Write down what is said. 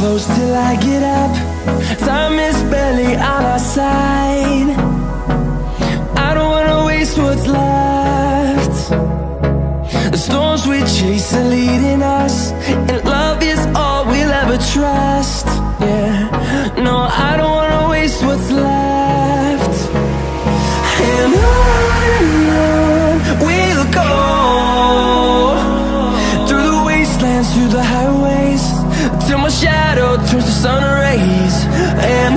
close till I get up. Time is barely on our side. I don't wanna waste what's left. The storms we chase are leading us, and love is all we'll ever trust. Yeah, no, I don't wanna waste what's left. And on we'll go, through the wastelands, through the highways, till my shadow turns to sun rays. And